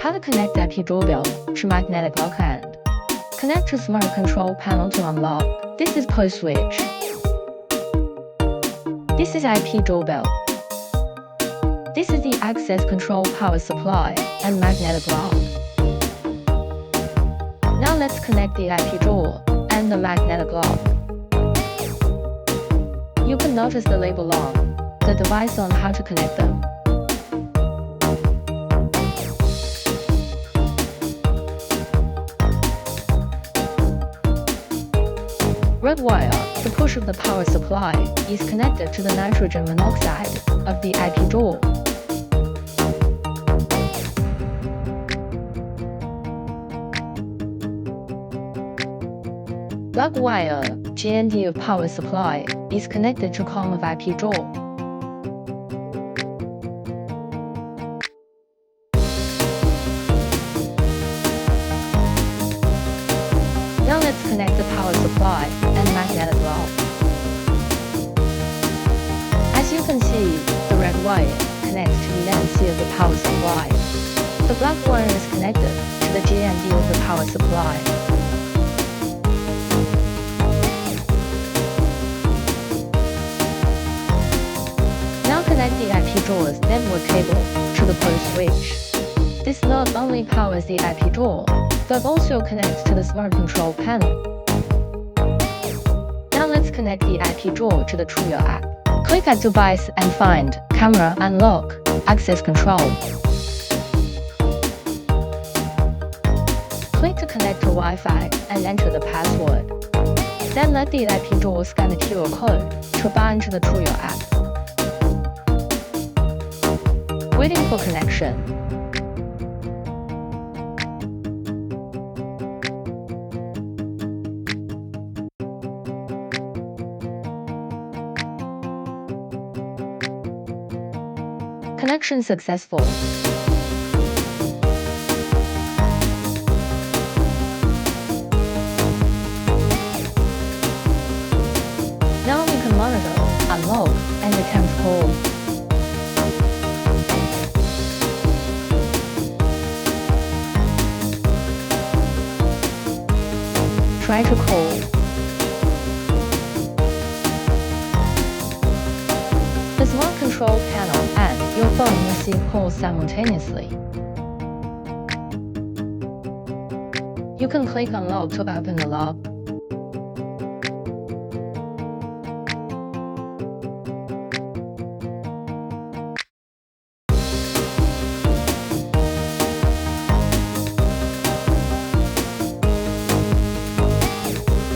How to connect IP doorbell to magnetic lock end. Connect to smart control panel to unlock. This is push switch. This is IP doorbell. This is the access control power supply and magnetic lock. Now let's connect the IP door and the magnetic lock. You can notice the label on the device on how to connect them. Red wire, the push of the power supply, is connected to the nitrogen monoxide of the IP door. Black wire, GND of power supply, is connected to column of IP door. Now let's connect the power supply and magnetic lock. As you can see, the red wire connects to the NC of the power supply. The black wire is connected to the GND of the power supply. Now connect the IP door's network cable to the push switch. This not only powers the IP door, but also connects to the smart control panel. Now let's connect the IP door to the TUYA app. Click at device and find camera and lock, access control. Click to connect to Wi-Fi and enter the password. Then let the IP door scan the QR code to bind to the TUYA app. Waiting for connection. Connection successful. Now we can monitor, unlock, and attempt call. Try to call. The smart control panel and your phone receive calls simultaneously. You can click on lock to open the lock.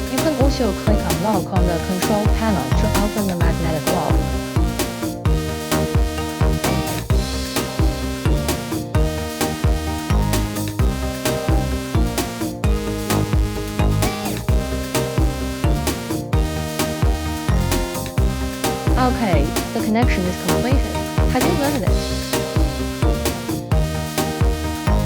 You can also click on lock on the control panel to open the magnetic lock. Okay, the connection is completed. Have you learned it?